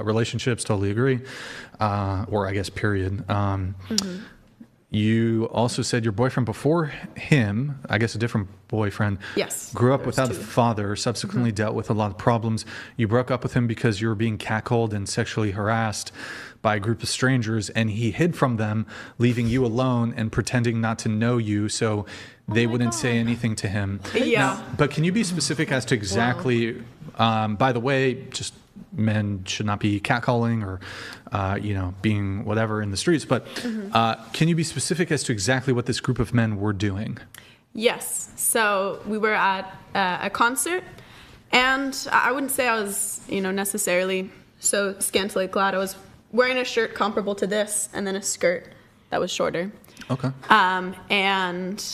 relationships, totally agree. Or I guess period. You also said your boyfriend before him, I guess a different boyfriend, yes, grew up without a father, subsequently dealt with a lot of problems. You broke up with him because you were being catcalled and sexually harassed by a group of strangers, and he hid from them, leaving you alone and pretending not to know you so they wouldn't say anything to him. Yeah. Now, but can you be specific as to exactly, by the way, just men should not be catcalling or, being whatever in the streets. But can you be specific as to exactly what this group of men were doing? Yes. So we were at a concert, and I wouldn't say I was, necessarily so scantily clad. I was wearing a shirt comparable to this, and then a skirt that was shorter. Okay. And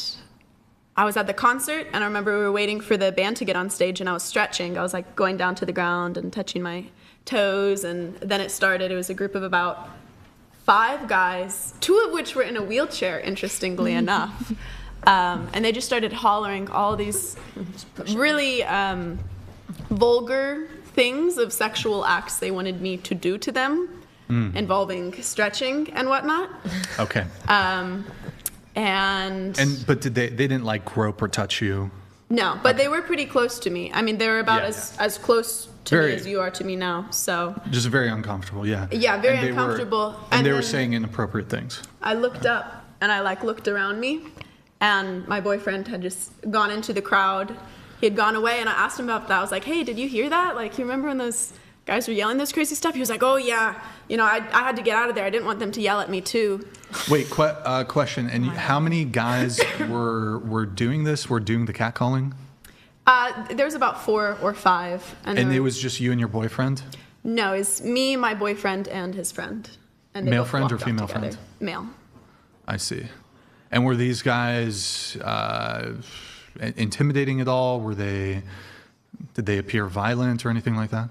I was at the concert, and I remember we were waiting for the band to get on stage, and I was stretching. I was like going down to the ground and touching my toes, and then it started. It was a group of about 5 guys, 2 of which were in a wheelchair, interestingly enough. And they just started hollering all these really vulgar things of sexual acts they wanted me to do to them, involving stretching and whatnot. Okay. But they didn't like grope or touch you? No, but they were pretty close to me. I mean, they were about as close to me as you are to me now. So just very uncomfortable, yeah. Yeah, very uncomfortable. And they were saying inappropriate things. I looked up and I looked around me, and my boyfriend had just gone into the crowd. He had gone away, and I asked him about that. I was like, "Hey, did you hear that? Like, you remember when those guys were yelling this crazy stuff?" He was like, "Oh yeah, I had to get out of there. I didn't want them to yell at me too." Wait, question. And how many guys were doing this? Were doing the catcalling? There was about 4 or 5. And it was just you and your boyfriend? No, it's me, my boyfriend, and his friend. And they male both friend or walked off female together. friend? Male. I see. And were these guys intimidating at all? Did they appear violent or anything like that?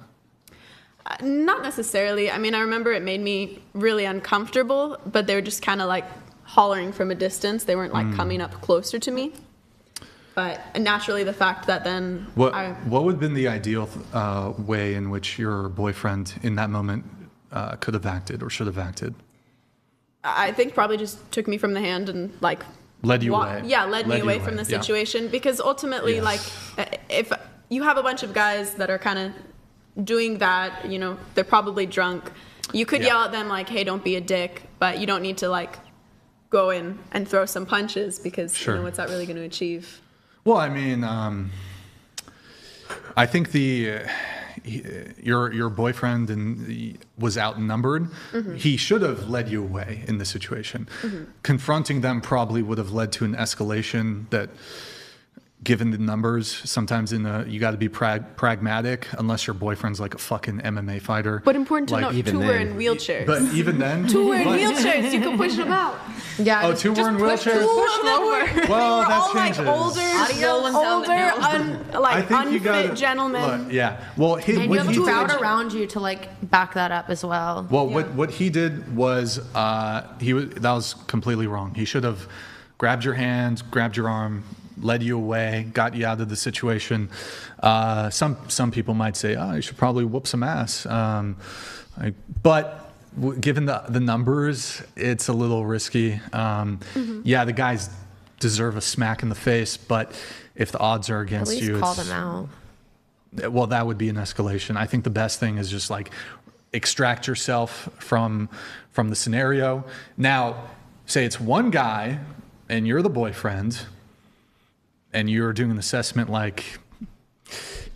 Not necessarily. I mean, I remember it made me really uncomfortable, but they were just kind of like hollering from a distance. They weren't like coming up closer to me. But naturally, the fact that then what would have been the ideal way in which your boyfriend in that moment could have acted or should have acted? I think probably just took me from the hand and like led you away. Yeah, led me away from the situation, because ultimately, like, if you have a bunch of guys that are kind of doing that, they're probably drunk. You could yell at them like, "Hey, don't be a dick," but you don't need to like go in and throw some punches, because what's that really going to achieve? Well, I mean, I think your boyfriend was outnumbered. He should have led you away in this situation. Confronting them probably would have led to an escalation that, given the numbers, sometimes you got to be pragmatic, unless your boyfriend's like a fucking MMA fighter. But important to note, 2 were in wheelchairs. But even then, 2 were in wheelchairs. You can push them out. Yeah. Oh, 2 were in wheelchairs. Push them over. Well, that all changes. Like unfit gentlemen. Well, and you have a crowd around you to like back that up as well. Well, what he did was that was completely wrong. He should have grabbed your hand, grabbed your arm, led you away, got you out of the situation. Some people might say, "Oh, you should probably whoop some ass," but given the numbers, it's a little risky. Yeah, the guys deserve a smack in the face, but if the odds are against you, at least call them out. Well, that would be an escalation. I think the best thing is just like extract yourself from the scenario. Now, say it's one guy and you're the boyfriend, and you're doing an assessment like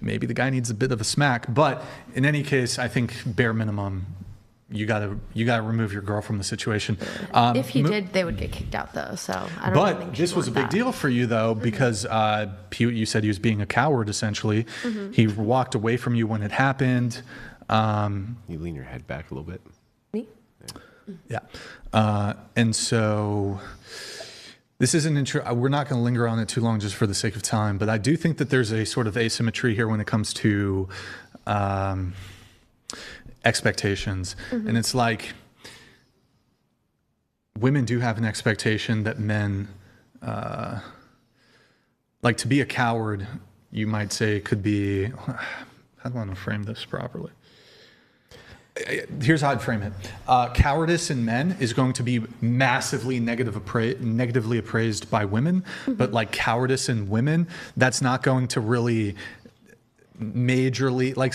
maybe the guy needs a bit of a smack. But in any case, I think bare minimum, you gotta remove your girl from the situation. If he did, they would get kicked out though. So I don't think But this was a big deal for you though, because you said he was being a coward essentially. He walked away from you when it happened. You lean your head back a little bit. Me? Yeah. And so this is we're not going to linger on it too long just for the sake of time, but I do think that there's a sort of asymmetry here when it comes to expectations. And it's like women do have an expectation that men, like to be a coward, you might say could be, how do I want to frame this properly? Here's how I'd frame it. Cowardice in men is going to be massively negatively appraised by women, but like cowardice in women, that's not going to really majorly, like,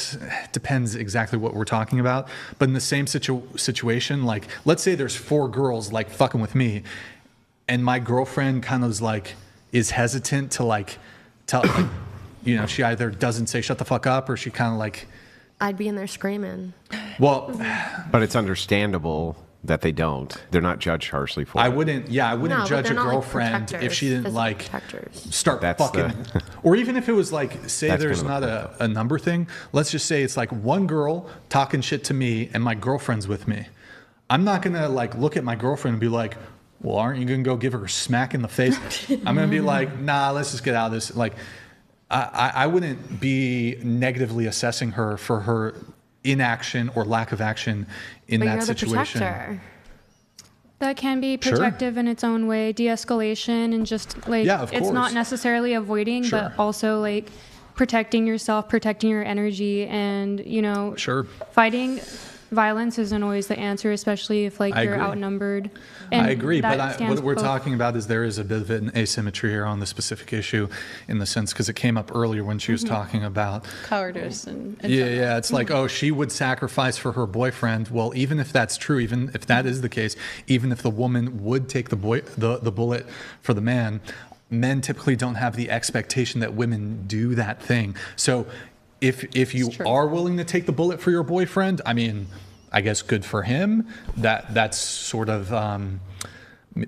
depends exactly what we're talking about. But in the same situation, like, let's say there's 4 girls like fucking with me, and my girlfriend kind of is hesitant to like tell, like, you know, she either doesn't say shut the fuck up, or she kind of like, I'd be in there screaming. well, But it's understandable that they don't. They're not judged harshly for it. I wouldn't No, but judge a they're not, like, girlfriend if she didn't physical like protectors. start That's fucking, or even if it was like, say That's there's kind not of a number thing. Let's just say it's like one girl talking shit to me and my girlfriend's with me. I'm not gonna like look at my girlfriend and be like, well, aren't you gonna go give her a smack in the face? I'm gonna be like, nah, let's just get out of this. Like, I wouldn't be negatively assessing her for her inaction or lack of action in But that you're situation. the protector. That can be Sure. protective in its own way, de-escalation, and just like Yeah, of it's course. not necessarily avoiding, Sure. but also like protecting yourself, protecting your energy, and you know, Sure. fighting violence isn't always the answer, especially if like I you're agree. outnumbered. And I agree, that but stands what we're both. talking about is there is a bit of an asymmetry here on the specific issue, in the sense, because it came up earlier when she was talking about Cowardice and yeah, it's like, oh, she would sacrifice for her boyfriend. Well, even if that's true, even if that is the case, even if the woman would take the bullet for the man, men typically don't have the expectation that women do that thing. So if you are willing to take the bullet for your boyfriend, I mean, I guess good for him. That's sort of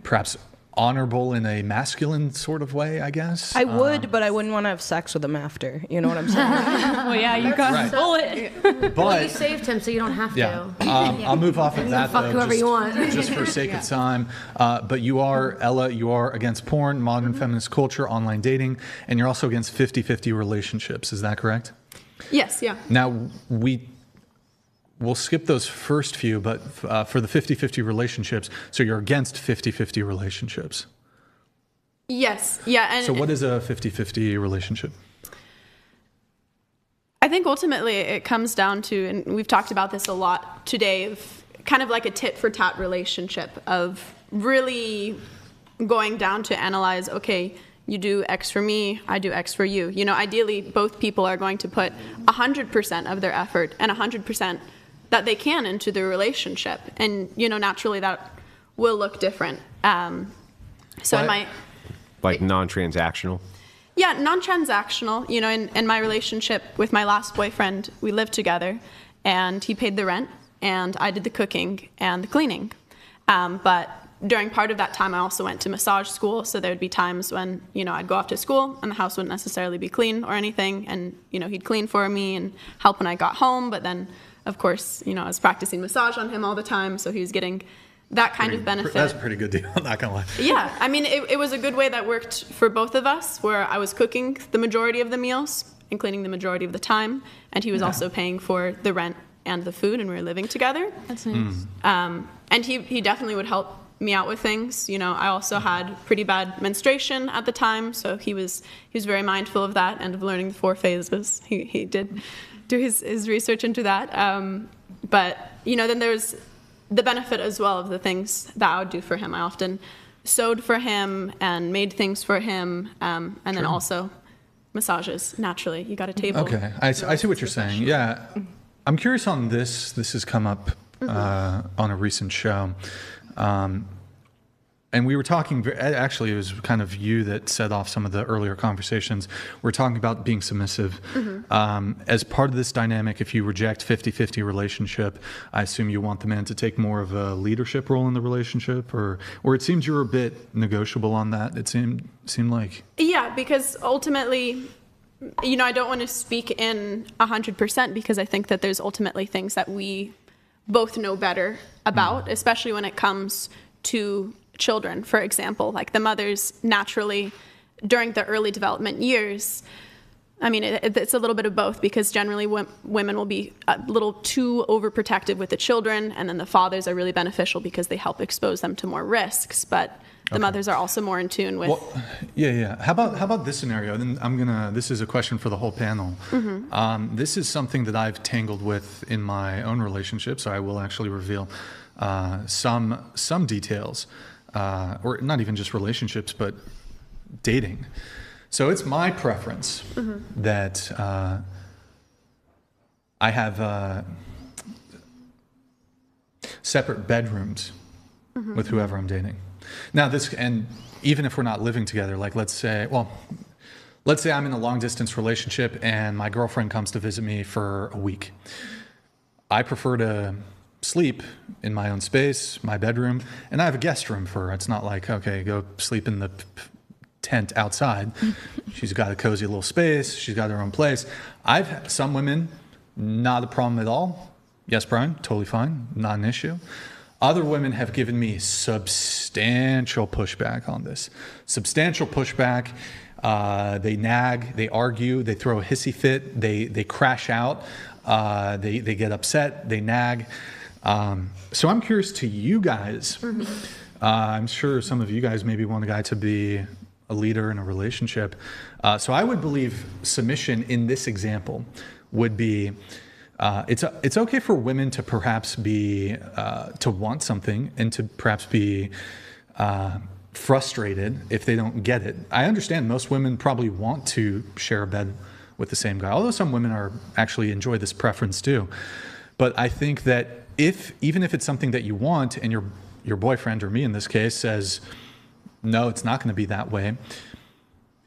perhaps honorable in a masculine sort of way, I guess. I would, but I wouldn't want to have sex with him after. You know what I'm saying? Well, yeah, you got Right. a bullet. Well, you But saved him, so you don't have yeah, to. I'll move off of that fuck though, whoever you want. just for sake of time. But you are, Ella, you are against porn, modern feminist culture, online dating, and you're also against 50-50 relationships. Is that correct? Yes, yeah. Now, we'll skip those first few, but for the 50-50 relationships, so you're against 50-50 relationships. Yes, yeah. And So what is a 50-50 relationship? I think ultimately it comes down to, and we've talked about this a lot today, of kind of like a tit for tat relationship of really going down to analyze, okay, you do X for me, I do X for you. You know, ideally, both people are going to put 100% of their effort and 100% that they can into the relationship. And, you know, naturally that will look different. So in my... Like non-transactional? Yeah, non-transactional. You know, in my relationship with my last boyfriend, we lived together, and he paid the rent, and I did the cooking and the cleaning. But during part of that time, I also went to massage school, so there would be times when, you know, I'd go off to school, and the house wouldn't necessarily be clean or anything, and, you know, he'd clean for me and help when I got home, but then, of course, you know, I was practicing massage on him all the time, so he was getting that kind of benefit. That's a pretty good deal, I'm not gonna lie. Yeah, I mean, it was a good way that worked for both of us, where I was cooking the majority of the meals and cleaning the majority of the time, and he was also paying for the rent and the food, and we were living together. That's nice. And he definitely would help me out with things. You know, I also had pretty bad menstruation at the time, so he was very mindful of that and of learning the 4 phases. He did do his research into that. But, you know, then there's the benefit as well of the things that I would do for him. I often sewed for him and made things for him, and then also massages. Naturally, you got a table. Okay, I see what you're saying. Yeah, I'm curious on this. This has come up on a recent show. And we were talking, actually, it was kind of you that set off some of the earlier conversations. We're talking about being submissive. As part of this dynamic, if you reject 50-50 relationship, I assume you want the man to take more of a leadership role in the relationship, or it seems you were a bit negotiable on that. It seemed like. Yeah, because ultimately, you know, I don't want to speak in 100% because I think that there's ultimately things that we both know better about, especially when it comes to children, for example. Like the mothers naturally, during the early development years, I mean, it's a little bit of both, because generally women will be a little too overprotective with the children, and then the fathers are really beneficial because they help expose them to more risks. But the mothers are also more in tune with. Well, yeah. How about this scenario? Then this is a question for the whole panel. This is something that I've tangled with in my own relationship, so I will actually reveal some details, or not even just relationships, but dating. So it's my preference that I have separate bedrooms with whoever I'm dating. Now and even if we're not living together, like let's say I'm in a long distance relationship and my girlfriend comes to visit me for a week. I prefer to sleep in my own space, my bedroom, and I have a guest room for her. It's not like, okay, go sleep in the tent outside. She's got a cozy little space. She's got her own place. Some women, not a problem at all. Yes, Brian, totally fine, not an issue. Other women have given me substantial pushback on this. Substantial pushback. They nag, they argue, they throw a hissy fit, they crash out, they get upset, they nag. So I'm curious to you guys. I'm sure some of you guys maybe want a guy to be a leader in a relationship. So I would believe submission in this example would be, it's okay for women to perhaps be, to want something and to perhaps be frustrated if they don't get it. I understand most women probably want to share a bed with the same guy, although some women actually enjoy this preference too. But I think that even if it's something that you want and your boyfriend, or me in this case, says, no, it's not going to be that way,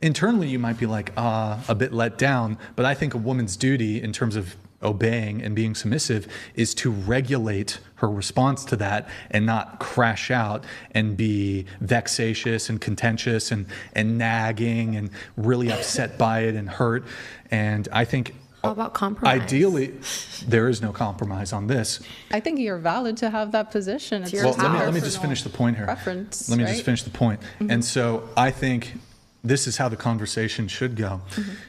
internally you might be like a bit let down. But I think a woman's duty in terms of obeying and being submissive is to regulate her response to that and not crash out and be vexatious and contentious and nagging and really upset by it and hurt. And I think How about compromise? ideally there is no compromise on this. I think you're valid to have that position. It's your just a Let me just personal finish the point here. preference, Let me right? just finish the point. And so I think this is how the conversation should go.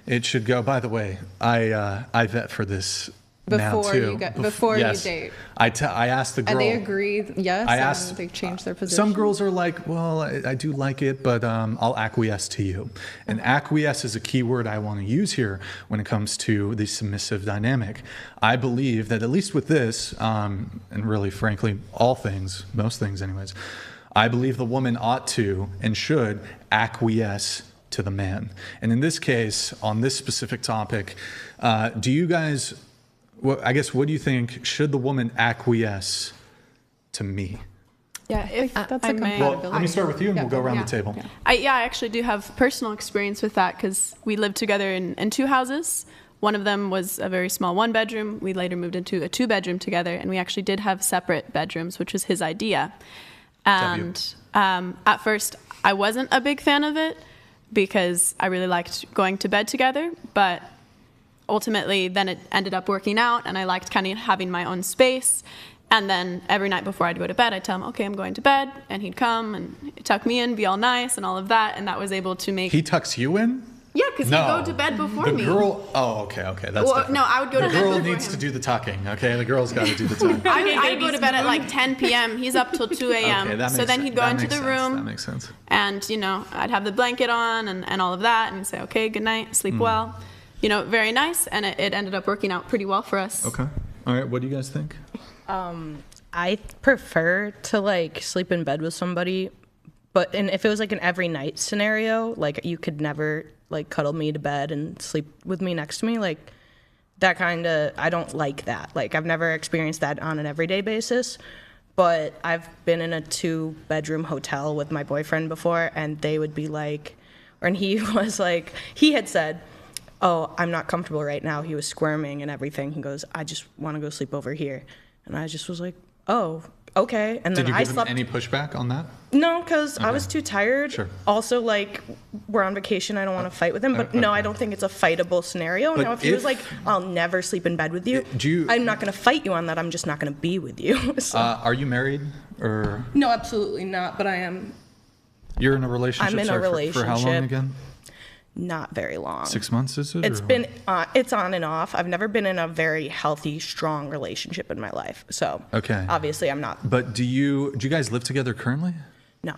It should go, by the way, I vet for this now Before too. you date. I asked the girl. And they agree, yes, I asked, and they change their position. Some girls are like, well, I do like it, but I'll acquiesce to you. And acquiesce is a key word I want to use here when it comes to the submissive dynamic. I believe that at least with this, and really, frankly, all things, most things anyways, I believe the woman ought to and should acquiesce to the man. And in this case, on this specific topic, do you guys, I guess, what do you think? Should the woman acquiesce to me? Yeah, if that's I a may. Well, let me start with you and we'll go around Yeah. the table. I actually do have personal experience with that because we lived together in two houses. One of them was a very small one bedroom. We later moved into a 2-bedroom together, and we actually did have separate bedrooms, which was his idea. And at first, I wasn't a big fan of it because I really liked going to bed together, but ultimately then it ended up working out, and I liked kind of having my own space. And then every night before I'd go to bed, I'd tell him, okay, I'm going to bed, and he'd come and tuck me in, be all nice and all of that, and that was able to make... He tucks you in? Yeah, because he'd go to bed before me. The girl, okay, that's Well, different. no, I would go to The bed girl before needs him. to do the tucking, okay? The girl's got to do the tucking. I'd go to bed at like 10 p.m. He's up till 2 a.m. Okay, that So makes then sense. he'd go That into makes the sense. room. That makes sense. And, I'd have the blanket on and all of that, and he'd say, okay, good night, sleep well. Very nice, and it ended up working out pretty well for us. Okay. All right, what do you guys think? I prefer to sleep in bed with somebody, and if it was an every night scenario, you could never cuddle me to bed and sleep with me next to me, that kind of, I don't like that. I've never experienced that on an everyday basis, but I've been in a 2-bedroom hotel with my boyfriend before, and they would be and he was he had said, oh, I'm not comfortable right now. He was squirming and everything. He goes, I just want to go sleep over here. And I just was like, oh, okay. And Did then you I give him slept. any pushback on that? No, because I was too tired. Sure. Also, we're on vacation. I don't want to fight with him. But no, I don't think it's a fightable scenario. But Now, if he was if- I'll never sleep in bed with you, I'm not going to fight you on that. I'm just not going to be with you. So. Are you married or No, absolutely not. But I am you're in a relationship? I'm in a Sorry, for how long relationship. again? not very long. 6 months, is it? It's or- been it's on and off. I've never been in a very healthy, strong relationship in my life. So Okay. obviously I'm not. But do you guys live together currently? No.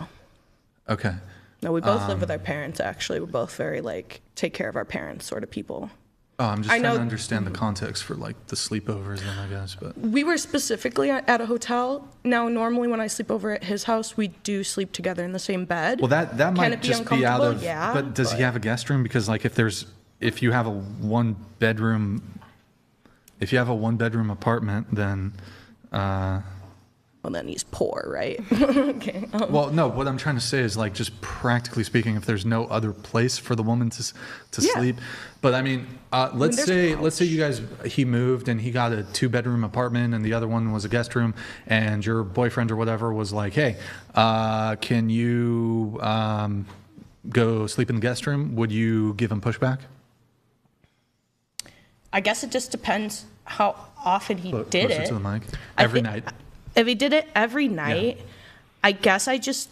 Okay. No, we both live with our parents, actually. We're both very, like, take care of our parents sort of people. Oh, I'm just I trying know- to understand the context for like the sleepovers then, I guess. But We were specifically at a hotel. Now, normally when I sleep over at his house, we do sleep together in the same bed. well, that Can might it be just be out uncomfortable? of. Yeah, but does he have a guest room? Because like if you have a one bedroom apartment, then. Well, then he's poor, right? Okay. Well, no. What I'm trying to say is like just practically speaking, if there's no other place for the woman to Yeah. sleep, but I mean, let's there's say he moved and he got a 2-bedroom apartment and the other one was a guest room, and your boyfriend or whatever was like, hey, can you go sleep in the guest room? Would you give him pushback? I guess it just depends how often he did Closer it. to the mic. I Every thi- night. If he did it every night, I guess I just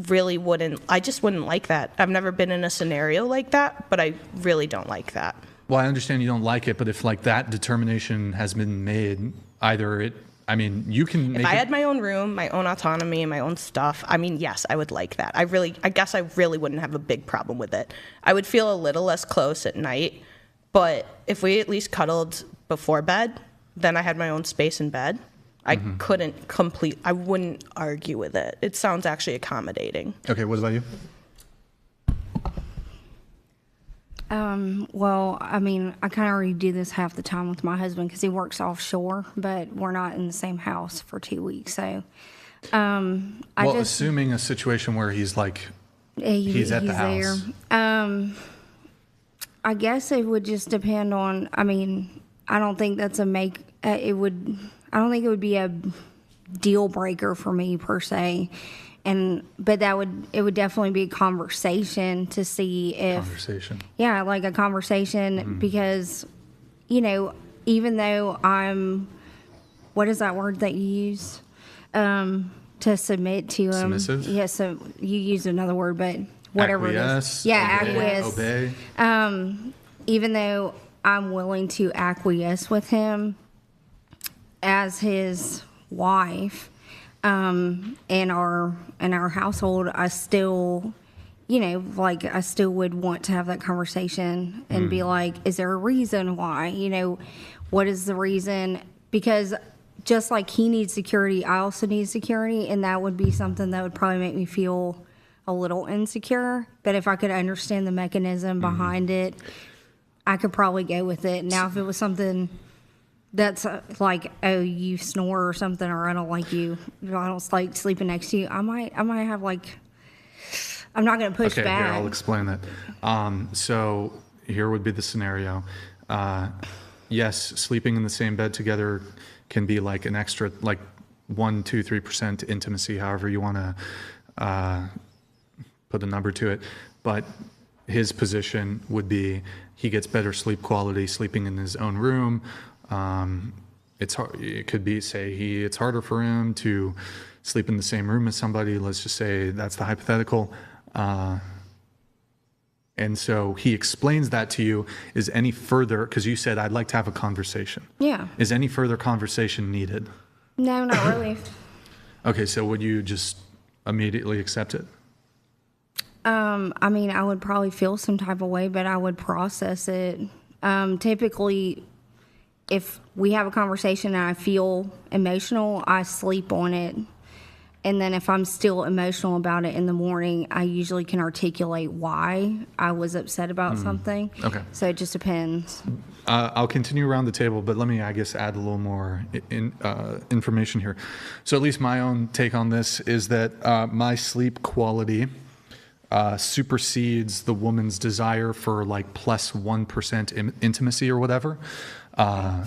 really wouldn't. I just wouldn't like that. I've never been in a scenario like that, but I really don't like that. Well, I understand you don't like it, but if like that determination has been made, you can make If I it. had my own room, my own autonomy, and my own stuff, I mean, yes, I would like that. I guess I really wouldn't have a big problem with it. I would feel a little less close at night, but if we at least cuddled before bed, then I had my own space in bed. I wouldn't argue with it. It sounds actually accommodating. Okay, what about you? Well, I mean, I kind of already do this half the time with my husband because he works offshore, but we're not in the same house for 2 weeks. So, Assuming a situation where he's like, he's at the house. there. I guess it would just depend on. I mean, I don't think that's I don't think it would be a deal breaker for me per se, but it would definitely be a conversation to see if like a conversation because even though what is that word that you use to submit to him? Submissive? Yeah, so you use another word, but whatever Acquiesce, it is. Yeah, acquiesce. Obey. Even though I'm willing to acquiesce with him as his wife in our household, I still I still would want to have that conversation and be like, is there a reason why? What is the reason? Because just like he needs security, I also need security, and that would be something that would probably make me feel a little insecure. But if I could understand the mechanism behind it, I could probably go with it. Now, if it was something that's like, oh, you snore or something, or I don't like you, I don't like sleeping next to you, I might have like, I'm not going to push Okay, back. here, I'll explain that. So here would be the scenario. Yes, sleeping in the same bed together can be like an extra, like 1%, 2%, 3% intimacy, however you want to put a number to it. But his position would be he gets better sleep quality sleeping in his own room. It's hard, it could be, it's harder for him to sleep in the same room as somebody. Let's just say that's the hypothetical. And so he explains that to you. Is any further, because you said, I'd like to have a conversation. Yeah. Is any further conversation needed? No, not really. Okay, so would you just immediately accept it? I mean, I would probably feel some type of way, but I would process it. Typically, if we have a conversation and I feel emotional, I sleep on it. And then if I'm still emotional about it in the morning, I usually can articulate why I was upset about something. Okay. So it just depends. I'll continue around the table, but let me, I guess, add a little more information here. So at least my own take on this is that my sleep quality supersedes the woman's desire for like plus 1% intimacy or whatever.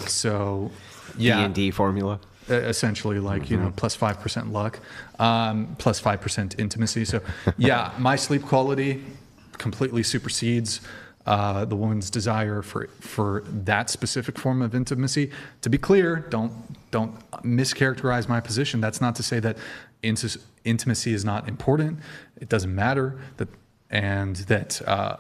So yeah. D&D formula. Essentially, like, plus 5% luck, plus 5% intimacy. So yeah, my sleep quality completely supersedes the woman's desire for that specific form of intimacy. To be clear, don't mischaracterize my position. That's not to say that intimacy is not important. It doesn't matter that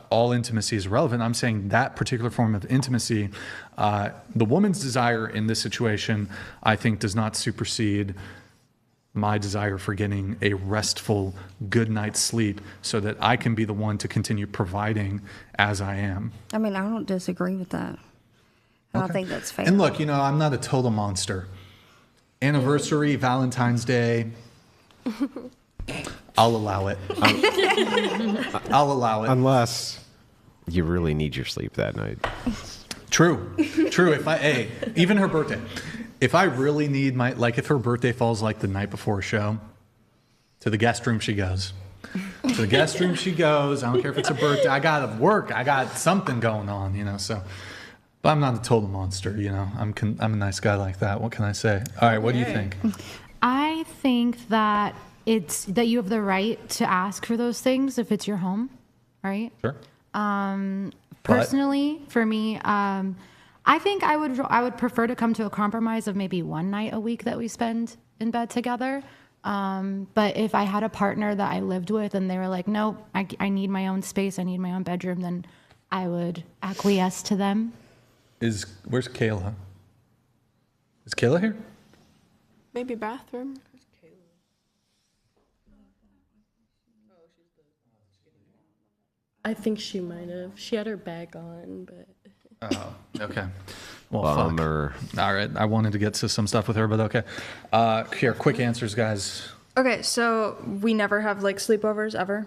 all intimacy is relevant. I'm saying that particular form of intimacy, the woman's desire in this situation, I think, does not supersede my desire for getting a restful, good night's sleep so that I can be the one to continue providing as I am. I mean, I don't disagree with that. I don't think that's fair. And look, I'm not a total monster. Anniversary, Valentine's Day, I'll allow it. I'll allow it. Unless you really need your sleep that night. True. Even her birthday. If I really need if her birthday falls like the night before a show, to the guest room she goes. To the guest room she goes. I don't care if it's a birthday. I got to work. I got something going on, so. But I'm not a total monster, I'm a nice guy like that. What can I say? All right, what do you think? I think that it's that you have the right to ask for those things if it's your home, right? Sure. Personally, for me, I think I would prefer to come to a compromise of maybe one night a week that we spend in bed together. But if I had a partner that I lived with and they were like, no, I need my own space, I need my own bedroom, then I would acquiesce to them. Where's Kayla? Is Kayla here? Maybe bathroom. I think she might have. She had her bag on, but. Oh, okay. Well, Bummer. fuck. All right. I wanted to get to some stuff with her, but okay. Here, quick answers, guys. Okay, so we never have like sleepovers ever.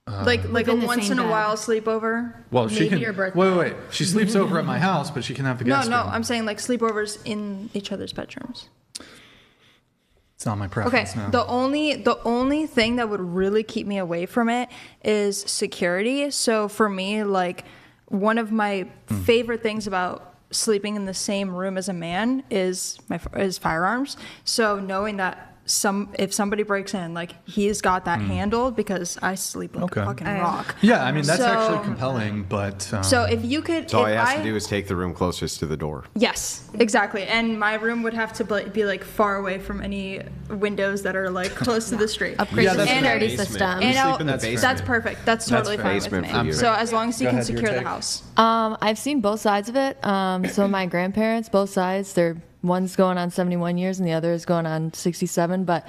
Like a Within the once same in a bed. while sleepover. Well, she Maybe can. your birthday. Wait. She sleeps over at my house, but she can have the No, guest no, room. I'm saying like sleepovers in each other's bedrooms. It's not my Okay, preference. No. the only thing that would really keep me away from it is security. So for me, like one of my favorite things about sleeping in the same room as a man is firearms. So knowing that if somebody breaks in, like he's got that handled because I sleep like a fucking rock. Yeah, I mean that's So- actually compelling, but So if you could, So all if he has I, to do is take the room closest to the door. yes, exactly. And my room would have to be like far away from any windows that are like close to the street. Upgrade Yeah, the that's security basement. system. And sleep in the basement. that's perfect. That's totally fair. fine with Basement me. for you. So as long as you Go can ahead, your secure the take. house. I've seen both sides of it. So my grandparents, both sides, one's going on 71 years and the other is going on 67. But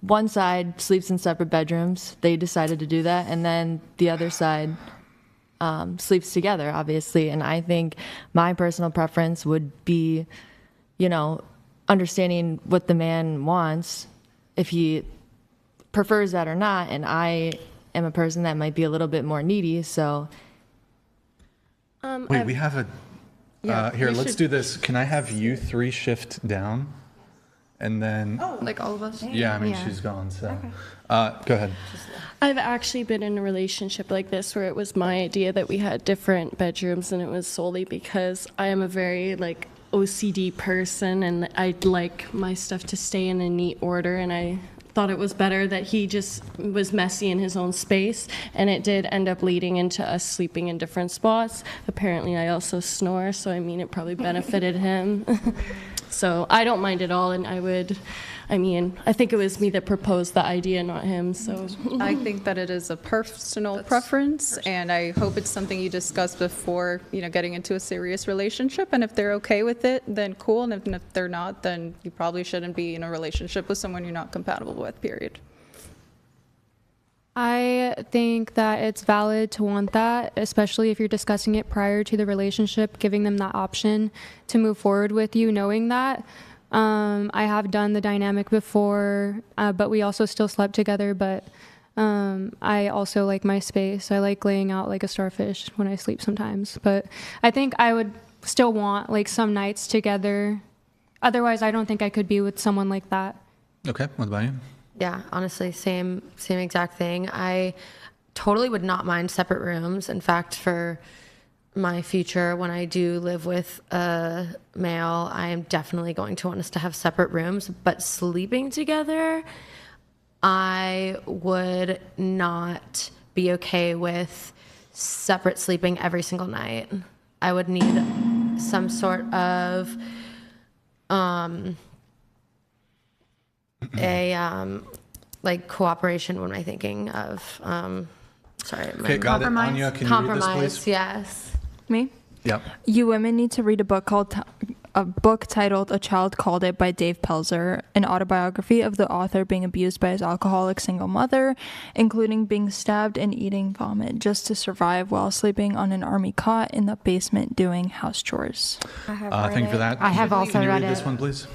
one side sleeps in separate bedrooms. They decided to do that, and then the other side sleeps together, obviously. And I think my personal preference would be, understanding what the man wants, if he prefers that or not. And I am a person that might be a little bit more needy, so. Wait, we have a. Here, let's do this. Can I have you three shift down, and then? Like all of us. Yeah, I mean she's gone. So, go ahead. I've actually been in a relationship like this where it was my idea that we had different bedrooms, and it was solely because I am a very like OCD person and I'd like my stuff to stay in a neat order, and I thought it was better that he just was messy in his own space, and it did end up leading into us sleeping in different spots. Apparently I also snore, so I mean it probably benefited him. So I don't mind at all, and I think it was me that proposed the idea, not him, so. I think that it is a personal preference, and I hope it's something you discuss before, getting into a serious relationship. And if they're okay with it, then cool. And if they're not, then you probably shouldn't be in a relationship with someone you're not compatible with, period. I think that it's valid to want that, especially if you're discussing it prior to the relationship, giving them that option to move forward with you, knowing that. I have done the dynamic before, but we also still slept together. But I also like my space. I like laying out like a starfish when I sleep sometimes. But I think I would still want like some nights together. Otherwise, I don't think I could be with someone like that. Okay, what about you? Yeah, honestly, same exact thing. I totally would not mind separate rooms. In fact, for my future, when I do live with a male, I am definitely going to want us to have separate rooms. But sleeping together, I would not be okay with separate sleeping every single night. I would need some sort of like cooperation when I'm thinking of sorry. Okay, got it. Anya, can you read this, Compromise, please? yes. Me? Yep. You women need to read a book called a book titled A Child Called It by Dave Pelzer, an autobiography of the author being abused by his alcoholic single mother, including being stabbed and eating vomit just to survive while sleeping on an army cot in the basement doing house chores. Thank you for that. I have also Can you read read it. this one, please?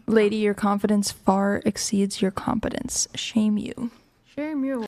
Lady, your confidence far exceeds your competence. Shame you. Shame you.